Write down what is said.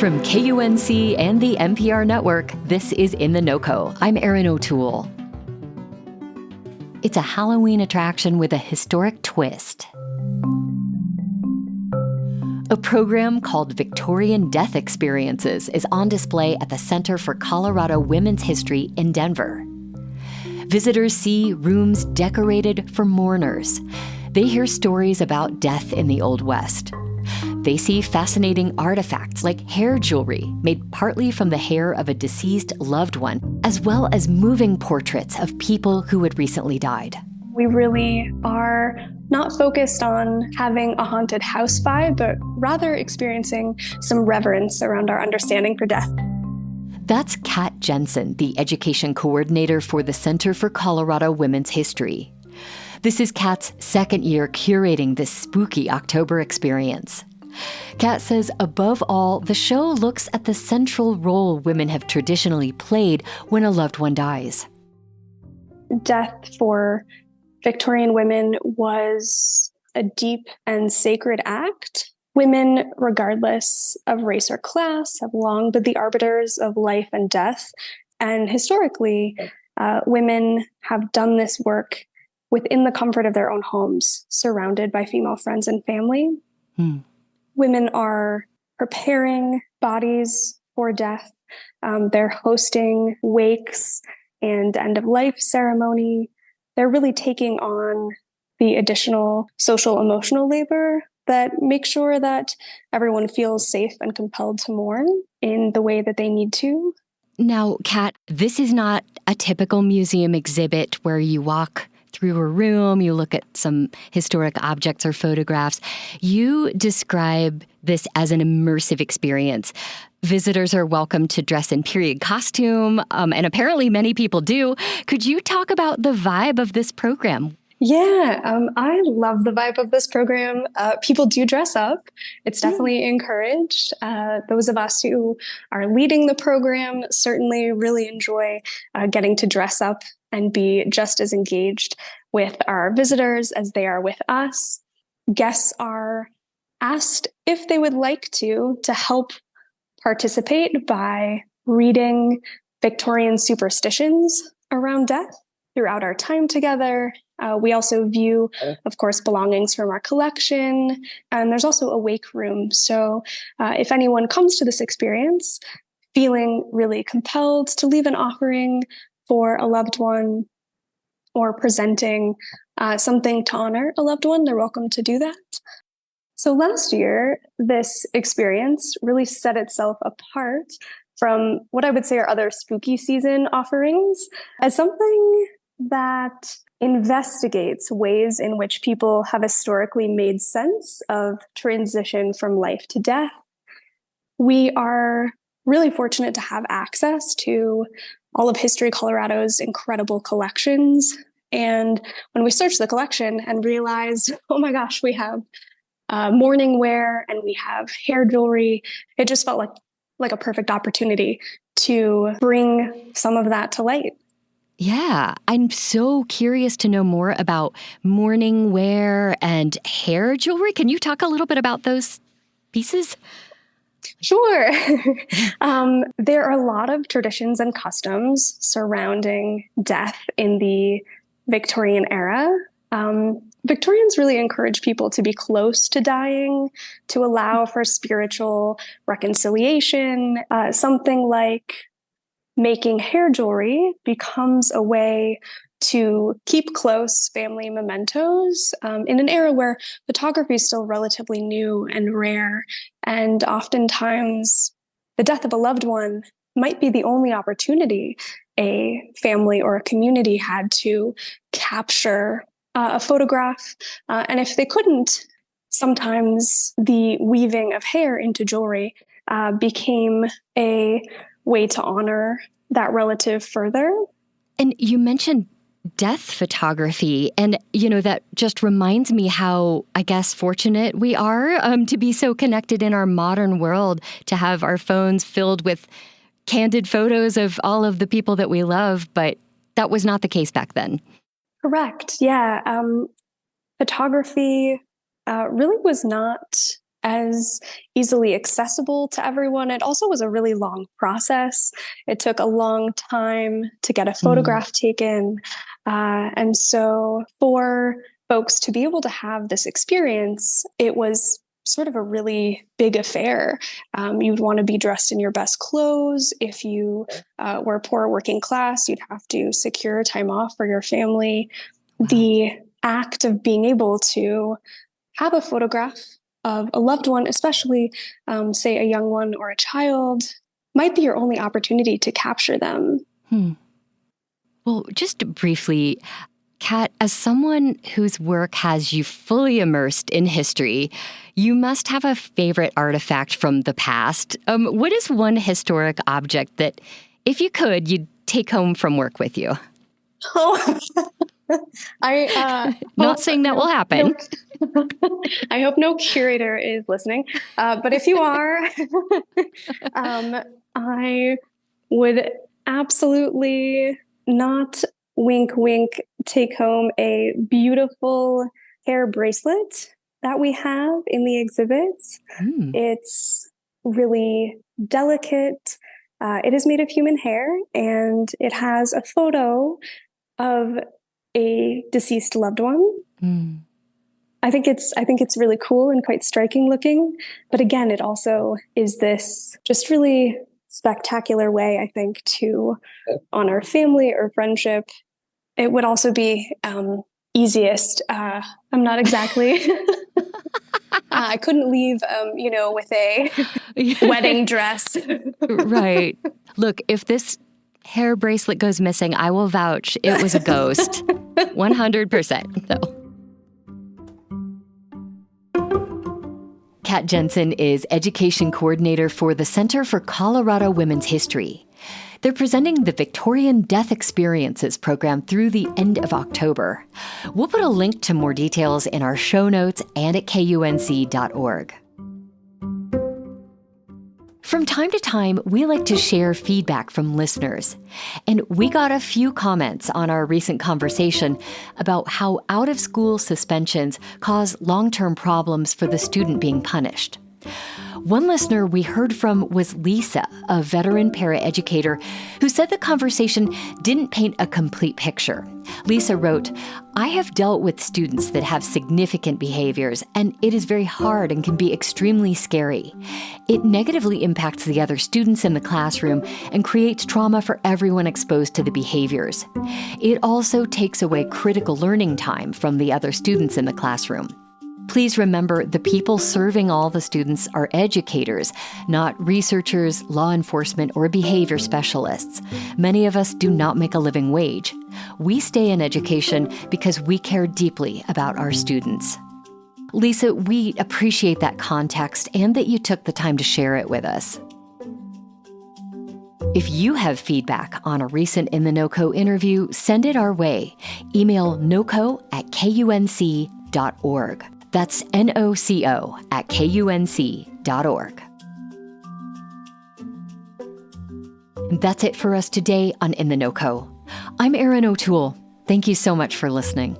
From KUNC and the NPR network, this is In The NoCo. I'm Erin O'Toole. It's a Halloween attraction with a historic twist. A program called Victorian Death Experiences is on display at the Center for Colorado Women's History in Denver. Visitors see rooms decorated for mourners. They hear stories about death in the Old West. They see fascinating artifacts like hair jewelry made partly from the hair of a deceased loved one, as well as moving portraits of people who had recently died. We really are not focused on having a haunted house vibe, but rather experiencing some reverence around our understanding for death. That's Cat Jensen, the education coordinator for the Center for Colorado Women's History. This is Cat's second year curating this spooky October experience. Cat says, above all, the show looks at the central role women have traditionally played when a loved one dies. Death for Victorian women was a deep and sacred act. Women, regardless of race or class, have long been the arbiters of life and death. And historically, women have done this work within the comfort of their own homes, surrounded by female friends and family. Women are preparing bodies for death. They're hosting wakes and end-of-life ceremony. They're really taking on the additional social emotional labor that makes sure that everyone feels safe and compelled to mourn in the way that they need to. Now, Kat, this is not a typical museum exhibit where you walk through a room, you look at some historic objects or photographs. You describe this as an immersive experience. Visitors are welcome to dress in period costume, and apparently many people do. Could you talk about the vibe of this program? Yeah, I love the vibe of this program. People do dress up. It's definitely encouraged. Those of us who are leading the program certainly really enjoy getting to dress up and be just as engaged with our visitors as they are with us. Guests are asked if they would like to help participate by reading Victorian superstitions around death throughout our time together. We also view, of course, belongings from our collection, and there's also a wake room. So if anyone comes to this experience feeling really compelled to leave an offering for a loved one or presenting something to honor a loved one, they're welcome to do that. So last year, this experience really set itself apart from what I would say are other spooky season offerings as something that investigates ways in which people have historically made sense of transition from life to death. We are really fortunate to have access to all of History Colorado's incredible collections. And when we searched the collection and realized, oh my gosh, we have mourning wear and we have hair jewelry, it just felt like a perfect opportunity to bring some of that to light. Yeah, I'm so curious to know more about mourning wear and hair jewelry. Can you talk a little bit about those pieces? Sure. There are a lot of traditions and customs surrounding death in the Victorian era. Victorians really encourage people to be close to dying, to allow for spiritual reconciliation. Something like making hair jewelry becomes a way to keep close family mementos in an era where photography is still relatively new and rare. And oftentimes, the death of a loved one might be the only opportunity a family or a community had to capture a photograph. And if they couldn't, sometimes the weaving of hair into jewelry became a way to honor that relative further. And you mentioned death photography, and that just reminds me how, I guess, fortunate we are to be so connected in our modern world, to have our phones filled with candid photos of all of the people that we love, but that was not the case back then. Correct. Yeah. Photography really was not as easily accessible to everyone. It also was a really long process. It took a long time to get a photograph taken. And so for folks to be able to have this experience, it was sort of a really big affair. You'd want to be dressed in your best clothes. If you were poor working class, you'd have to secure time off for your family. Wow. The act of being able to have a photograph of a loved one, especially say a young one or a child, might be your only opportunity to capture them. Well, just briefly, Cat, as someone whose work has you fully immersed in history, you must have a favorite artifact from the past. What is one historic object that, if you could, you'd take home from work with you? Oh, Not saying that will happen. I hope no curator is listening. But if you are, I would absolutely not wink, wink, take home a beautiful hair bracelet that we have in the exhibits. It's really delicate. It is made of human hair, and it has a photo of a deceased loved one. I think it's really cool and quite striking looking. But again, it also is this just really spectacular way, I think, to honor family or friendship. It would also be easiest. I'm not exactly. I couldn't leave, with a wedding dress. Right. Look, if this hair bracelet goes missing, I will vouch it was a ghost. 100%. though. Cat Jensen is Education Coordinator for the Center for Colorado Women's History. They're presenting the Victorian Death Experiences program through the end of October. We'll put a link to more details in our show notes and at KUNC.org. From time to time, we like to share feedback from listeners. And we got a few comments on our recent conversation about how out-of-school suspensions cause long-term problems for the student being punished. One listener we heard from was Lisa, a veteran paraeducator, who said the conversation didn't paint a complete picture. Lisa wrote, "I have dealt with students that have significant behaviors, and it is very hard and can be extremely scary. It negatively impacts the other students in the classroom and creates trauma for everyone exposed to the behaviors. It also takes away critical learning time from the other students in the classroom. Please remember, the people serving all the students are educators, not researchers, law enforcement, or behavior specialists. Many of us do not make a living wage. We stay in education because we care deeply about our students." Lisa, we appreciate that context and that you took the time to share it with us. If you have feedback on a recent In The NoCo interview, send it our way. Email noco@kunc.org. That's NOCO@KUNC.org. That's it for us today on In The NoCo. I'm Erin O'Toole. Thank you so much for listening.